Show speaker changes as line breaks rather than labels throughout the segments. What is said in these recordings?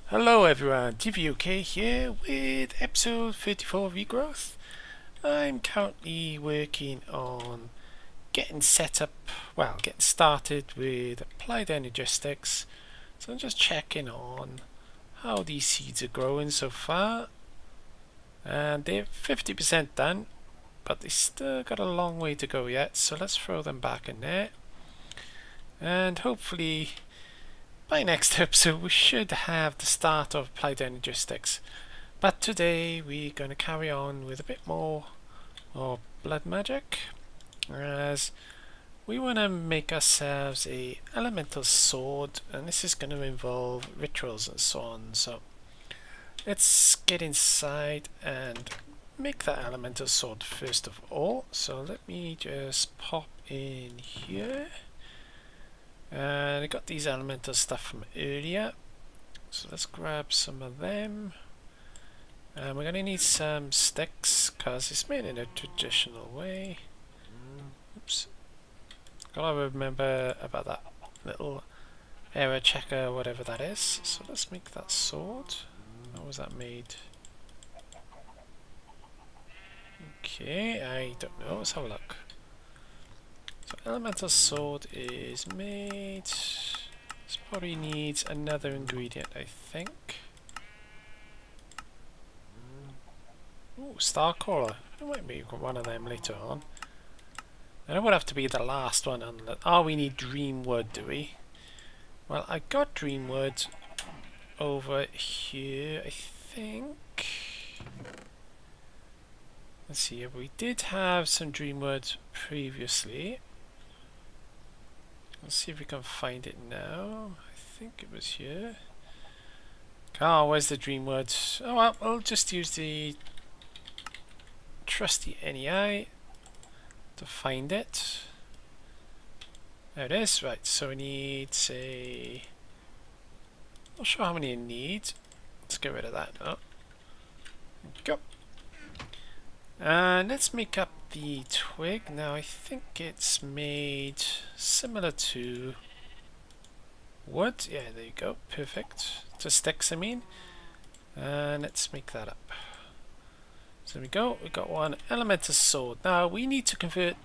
Hello everyone, TVUK here with episode 34 of Regrowth. I'm currently working on getting set up, getting started with applied energistics. So I'm just checking on how these seeds are growing so far. And they're 50% done, but they still got a long way to go yet. So let's throw them back in there. And hopefully by next episode we should have the start of applied energistics. But today we're going to carry on with a bit more of blood magic, as we want to make ourselves a elemental sword, and this is going to involve rituals and so on. So let's get inside and make that elemental sword first of all. So let me just pop in here, and I got these elemental stuff from earlier, so let's grab some of them. And we're going to need some sticks because it's made in a traditional way. Oops. Gotta remember about that little error checker, whatever that is. So let's make that sword. How was that made? Okay, I don't know. Let's have a look. So elemental sword is made. This probably needs another ingredient, I think. Ooh, star coral. There might be one of them later on. And it would have to be the last one on the... Oh, we need dream wood, do we? Well, I got dream wood over here, I think. Let's see, if we did have some dream wood previously. Let's see if we can find it now. I think it was here. Oh, where's the dream wood? Oh well, we'll just use the trusty NEI to find it. There it is. Right, so we need, say, not sure how many it needs. Let's get rid of that now. Go. And let's make up the twig. Now I think it's made similar to wood. Yeah, there you go. Perfect. To sticks, I mean. And let's make that up. So there we go. We got one elemental sword. Now we need to convert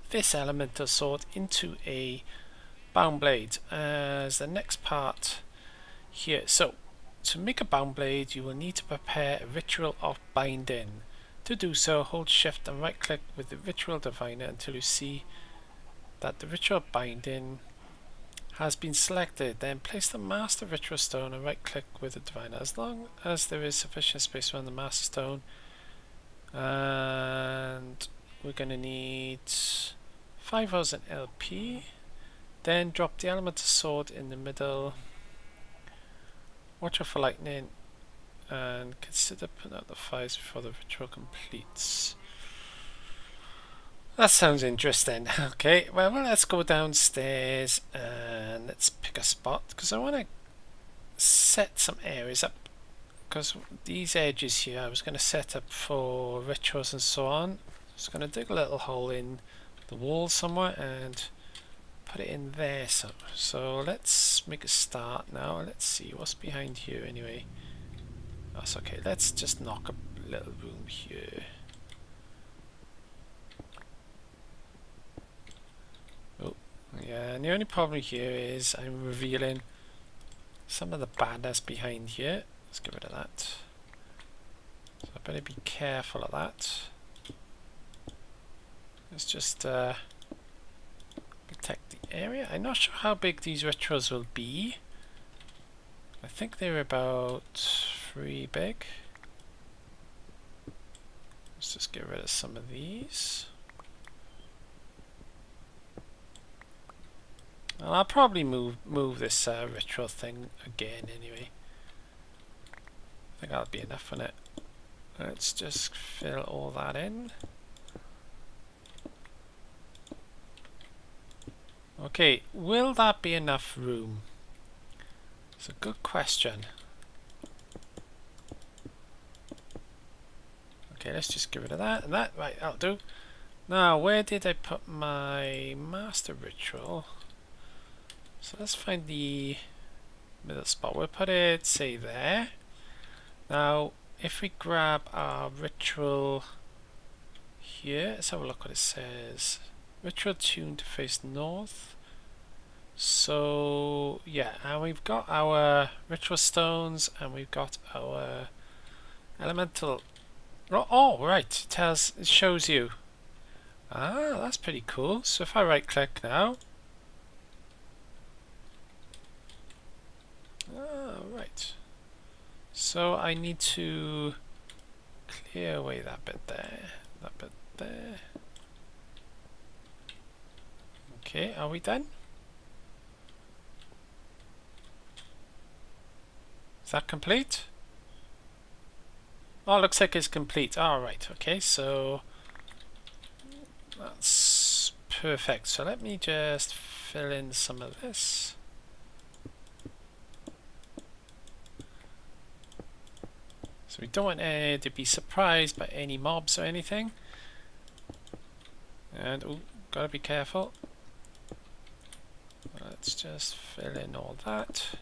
this elemental sword into a bound blade as the next part here. So to make a bound blade, you will need to prepare a ritual of binding. To do so, hold shift and right click with the ritual diviner until you see that the ritual binding has been selected. Then place the master ritual stone and right click with the diviner. As long as there is sufficient space around the master stone, and we're going to need 5000 LP. Then drop the elemental sword in the middle. Watch out for lightning, and consider putting out the fires before the ritual completes. That sounds interesting. Okay, well let's go downstairs and let's pick a spot, because I want to set some areas up, because these edges here I was going to set up for rituals and so on. Just going to dig a little hole in the wall somewhere and put it in there. So let's make a start now. Let's see what's behind here anyway. That's okay. Let's just knock a little room here. Oh, yeah, and the only problem here is I'm revealing some of the badness behind here. Let's get rid of that. So I better be careful of that. Let's just protect the area. I'm not sure how big these rituals will be. I think they're about 3 big. Let's just get rid of some of these. And I'll probably move this ritual thing again anyway. I think that'll be enough on it. Let's just fill all that in. Okay, will that be enough room? It's a good question. Okay, let's just get rid of that and that. Right, that'll do. Now, where did I put my master ritual? So let's find the middle spot. We'll put it, say, there. Now, if we grab our ritual here, let's have a look what it says. Ritual tuned to face north. So, yeah, and we've got our ritual stones and we've got our elemental. Oh, right, it shows you. Ah, that's pretty cool. So if I right click now. Ah, right. So I need to clear away that bit there. That bit there. Okay, are we done? Is that complete? Oh, looks like it's complete. All right. Okay, so that's perfect. So let me just fill in some of this. So we don't want to be surprised by any mobs or anything. And oh, gotta be careful. Let's just fill in all that.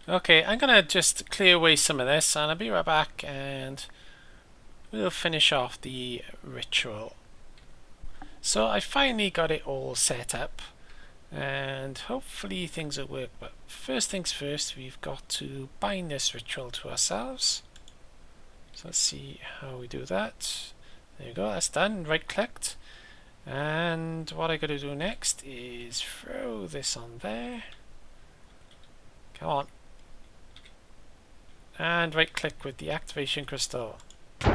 Okay, I'm gonna just clear away some of this and I'll be right back and we'll finish off the ritual. So I finally got it all set up and hopefully things will work, but first things first, we've got to bind this ritual to ourselves. So let's see how we do that. There you go, that's done. Right clicked, and what I got to do next is throw this on there. Come on. And right click with the activation crystal. Yeah,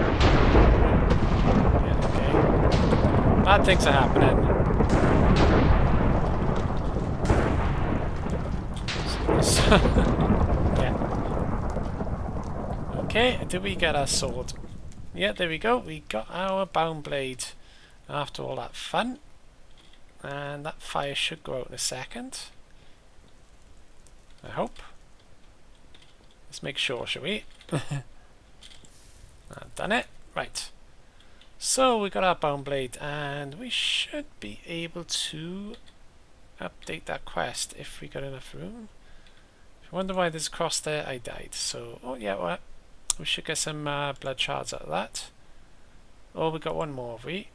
okay. Bad things are happening. Yeah. Okay, did we get our sword? Yeah, there we go. We got our bound blade after all that fun. And that fire should go out in a second. I hope. Let's make sure, shall we? I've done it. Right. So we got our bound blade and we should be able to update that quest if we got enough room. If you wonder why there's a cross there, I died. So, oh yeah, well, we should get some blood shards out of that. Oh, we got one more, have we?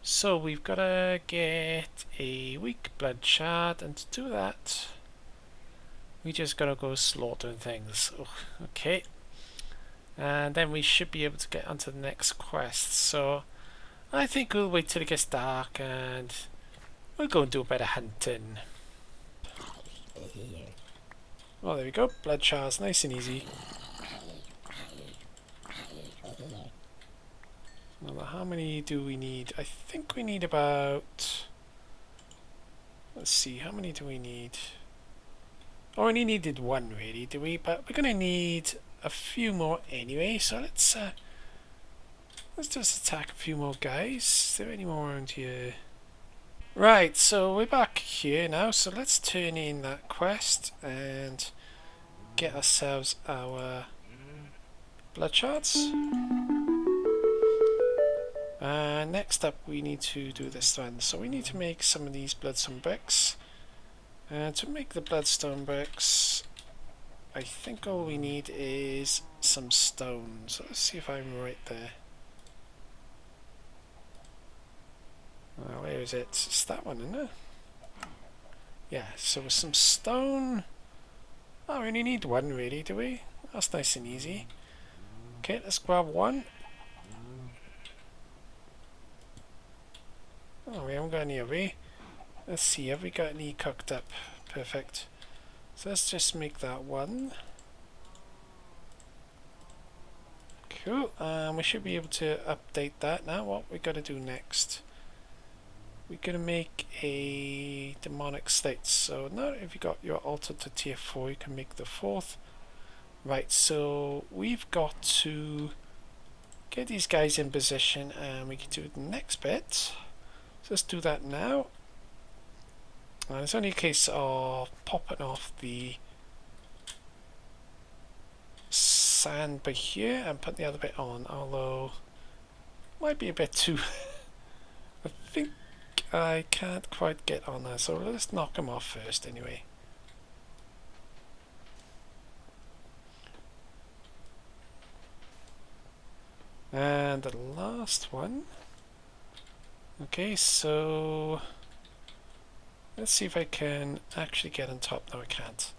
So we've got to get a weak blood shard, and to do that, we just gotta go slaughtering things. Oh, okay. And then we should be able to get onto the next quest. So I think we'll wait till it gets dark and we'll go and do a bit of hunting. Oh, there we go. Blood shards, nice and easy. Now, how many do we need? I think we need about... Let's see, how many do we need? Oh, we only needed one really, do we? But we're going to need a few more anyway, so let's just attack a few more guys. Is there any more around here? Right, so we're back here now, so let's turn in that quest and get ourselves our blood shards. Next up we need to do this one, so we need to make some of these bloodstone bricks. And to make the bloodstone bricks, I think all we need is some stone. So let's see if I'm right there. Where is it? It's that one, isn't it? Yeah, so with some stone... Oh, we only need one really, do we? That's nice and easy. Okay, let's grab one. Oh, we haven't got any, have we? Let's see, have we got any cooked up? Perfect. So let's just make that one. Cool, we should be able to update that now. What we got to do next? We're going to make a demonic slate. So now if you got your altar to tier 4, you can make the 4th. Right, so we've got to get these guys in position and we can do the next bit. So let's do that now. And it's only a case of popping off the sand by here and putting the other bit on, although might be a bit too I think I can't quite get on there, so let's knock them off first anyway. And the last one. Okay, so let's see if I can actually get on top. No, I can't.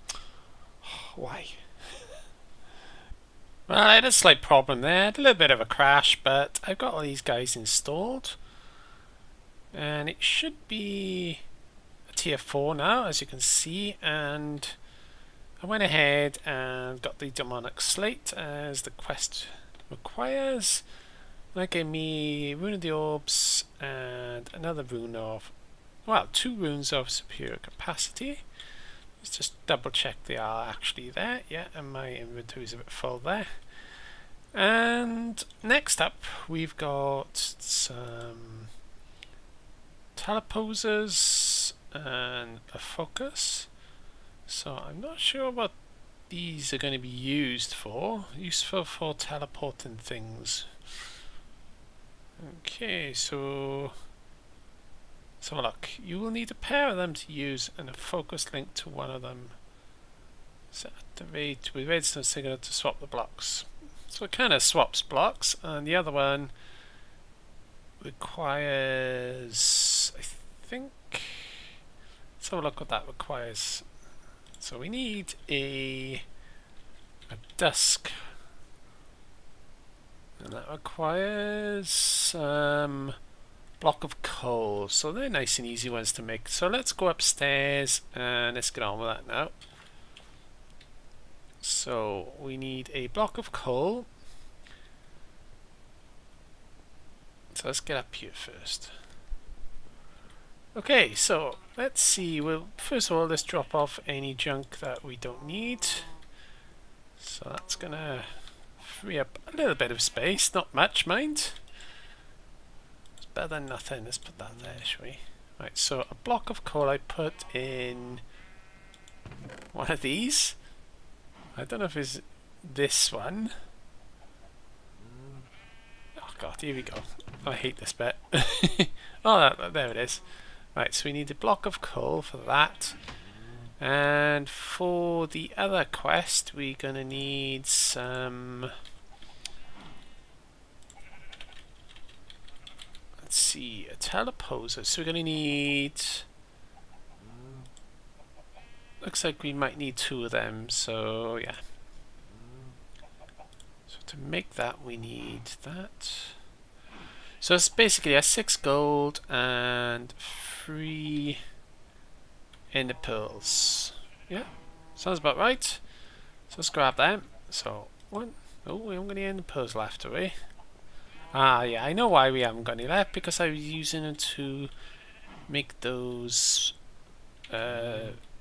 Why? Well, I had a slight problem there. I had a little bit of a crash, but I've got all these guys installed. And it should be a tier 4 now, as you can see. And I went ahead and got the demonic slate as the quest requires. That gave me Rune of the Orbs and another rune of, well, 2 runes of superior capacity. Let's just double check they are actually there. Yeah, and my inventory is a bit full there. And next up, we've got some teleposers and a focus. So I'm not sure what these are going to be used for. Useful for teleporting things. Okay, so let's have a look. You will need a pair of them to use and a focus link to one of them. So activate with redstone signal to swap the blocks. So it kind of swaps blocks, and the other one requires, I think, let's have a look what that requires. So we need a dusk. And that requires block of coal. So they're nice and easy ones to make. So let's go upstairs and let's get on with that now. So we need a block of coal. So let's get up here first. Okay, so let's see. Well, first of all, let's drop off any junk that we don't need. So that's gonna free up a little bit of space, not much, mind. It's better than nothing. Let's put that there, shall we? Right, so a block of coal I put in one of these. I don't know if it's this one. Oh god, here we go. I hate this bit. Oh, there it is. Right, so we need a block of coal for that. And for the other quest, we're gonna need some. Let's see, a teleposer. So we're gonna need. Looks like we might need 2 of them. So yeah. So to make that, we need that. So it's basically a 6 gold and 3 ender pearls. Yeah, sounds about right. So let's grab them. So one. Oh, we haven't got any ender pearls left, do we? Ah, yeah, I know why we haven't got any left, because I was using them to make those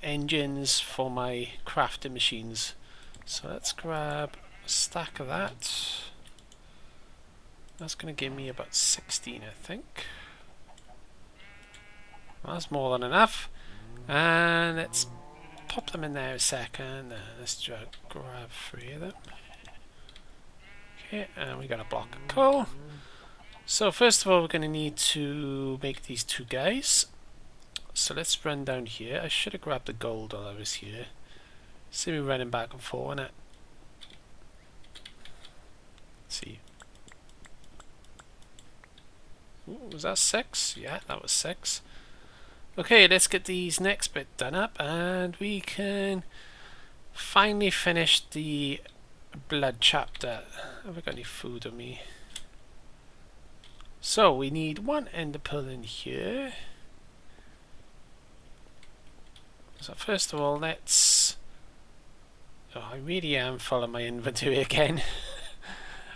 engines for my crafting machines. So let's grab a stack of that. That's going to give me about 16, I think. Well, that's more than enough. And let's pop them in there a second. Let's just grab 3 of them. Okay, and we got a block of coal. So first of all, we're going to need to make these 2 guys. So let's run down here. I should have grabbed the gold while I was here. See me running back and forth on it. Let's see. Ooh, was that 6? Yeah, that was 6. Okay, let's get these next bit done up and we can finally finish the blood chapter. Have I got any food on me? So we need 1 ender pearl in here. So first of all, let's... Oh, I really am full of my inventory again.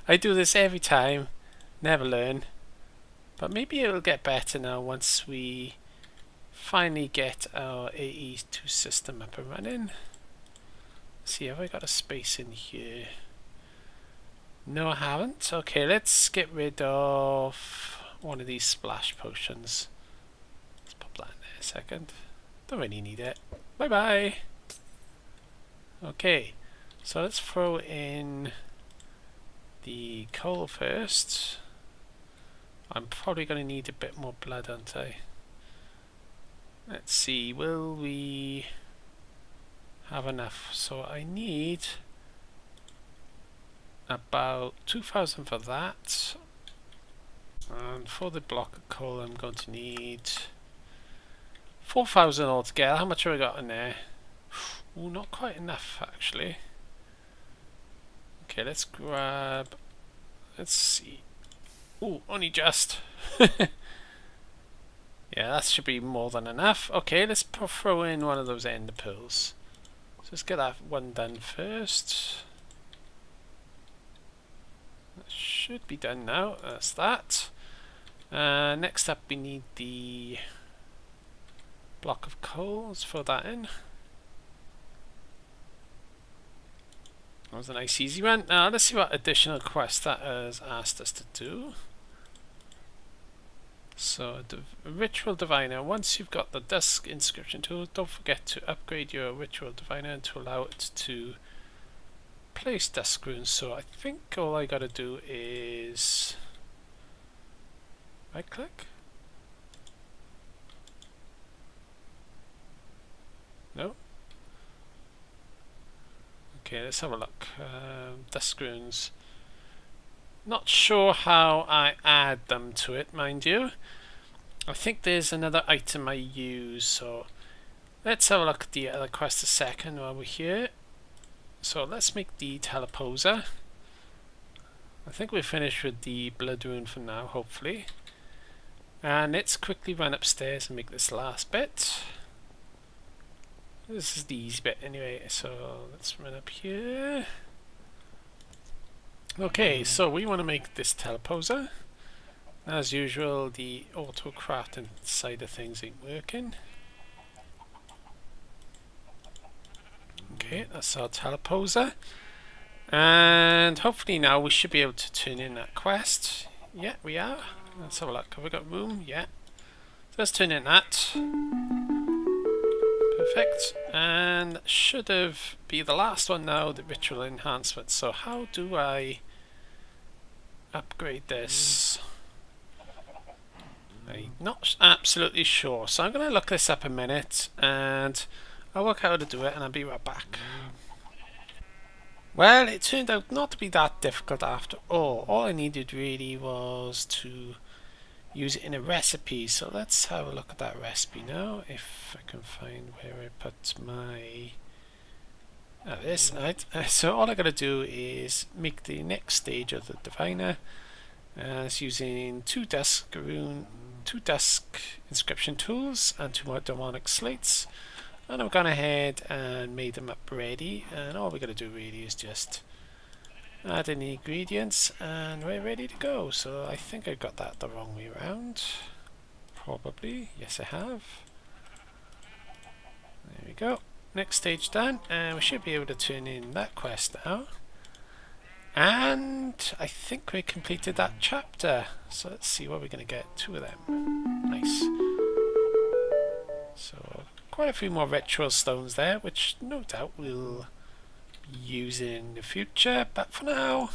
I do this every time, never learn. But maybe it'll get better now once we finally get our AE2 system up and running. Let's see, have I got a space in here? No, I haven't. Okay, let's get rid of one of these splash potions. Let's pop that in there a second. Don't really need it. Bye bye. Okay, so let's throw in the coal first. I'm probably going to need a bit more blood, aren't I? Let's see, will we have enough? So I need about 2,000 for that. And for the block of coal I'm going to need 4,000 altogether. How much have I got in there? Oh, not quite enough actually. Okay, let's grab, let's see. Oh, only just. Yeah, that should be more than enough. Okay, let's throw in one of those ender pearls. So let's get that one done first. That should be done now. That's that. Next up we need the block of coal. Let's throw that in. That was a nice easy one. Now let's see what additional quest that has asked us to do. So, Ritual Diviner. Once you've got the Dusk Inscription tool, don't forget to upgrade your Ritual Diviner to allow it to place Dusk runes. So I think all I gotta do is right click. No? Okay, let's have a look. Dusk runes. Not sure how I add them to it, mind you. I think there's another item I use, so let's have a look at the other quest a second while we're here. So let's make the teleposer. I think we're finished with the blood rune for now, hopefully. And let's quickly run upstairs and make this last bit. This is the easy bit anyway, so let's run up here. Okay, so we want to make this teleposer. As usual, the auto crafting side of things ain't working. Okay, that's our teleposer. And hopefully now we should be able to turn in that quest. Yeah, we are. Let's have a look. Have we got room? Yeah. So let's turn in that. Perfect. And should have be the last one now, the ritual enhancement. So how do I upgrade this? I'm not absolutely sure. So I'm going to look this up a minute and I'll work out how to do it and I'll be right back. Well, it turned out not to be that difficult after all. All I needed really was to use it in a recipe. So let's have a look at that recipe now, if I can find where I put my... this, right. So all I got to do is make the next stage of the diviner. It's using two dusk inscription tools and 2 more demonic slates. And I've gone ahead and made them up ready, and all we got to do really is just add in the ingredients and we're ready to go. So I think I got that the wrong way around. Probably. Yes, I have. There we go. Next stage done, and we should be able to turn in that quest now. And I think we completed that chapter. So let's see what we're going to get. 2 of them. Nice. So quite a few more ritual stones there, which no doubt we'll use in the future. But for now,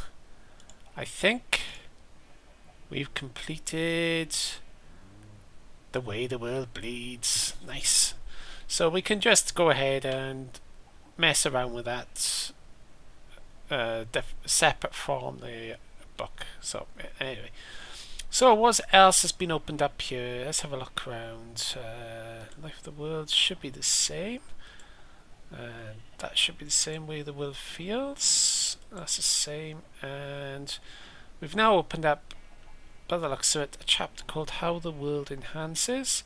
I think we've completed The Way the World Bleeds. Nice. So we can just go ahead and mess around with that separate from the book. So anyway, so what else has been opened up here? Let's have a look around. Life of the World should be the same. That should be the same way the world feels. That's the same. And we've now opened up, by the looks of it, a chapter called How the World Enhances.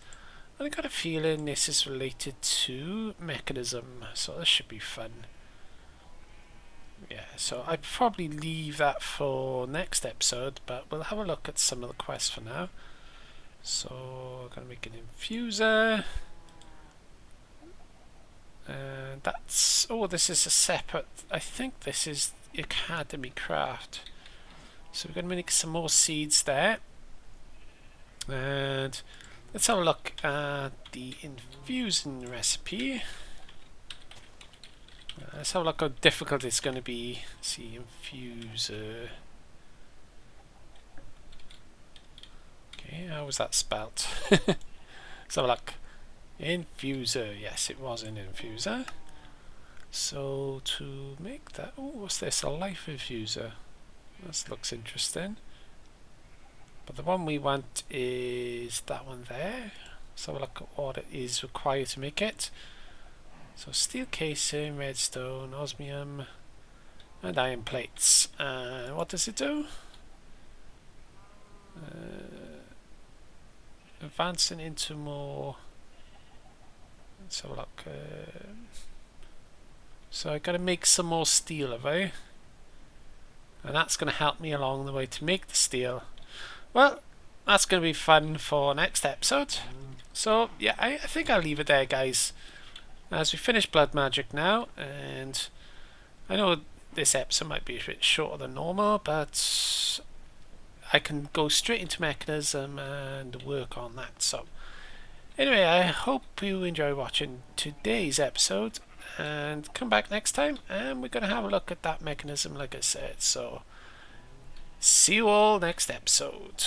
And I got a feeling this is related to mechanism, so this should be fun. Yeah, so I'd probably leave that for next episode, but we'll have a look at some of the quests for now. So I'm going to make an infuser. And that's... oh, this is a separate... I think this is Academy Craft. So we're going to make some more seeds there. And let's have a look at the infusing recipe. Let's have a look how difficult it's going to be. Let's see, infuser. Okay, how was that spelt? Let's have a look. Infuser. Yes, it was an infuser. So to make that, oh, what's this? A life infuser. This looks interesting. But the one we want is that one there. So we'll look at what it is required to make it. So steel casing, redstone, osmium, and iron plates. And what does it do? Advancing into more. Let's have a look. So I got to make some more steel, have I? And that's going to help me along the way to make the steel. Well, that's going to be fun for next episode. So yeah, I think I'll leave it there, guys. As we finish Blood Magic now, and I know this episode might be a bit shorter than normal, but I can go straight into Mechanism and work on that. So anyway, I hope you enjoy watching today's episode, and come back next time and we're going to have a look at that Mechanism like I said. So see you all next episode.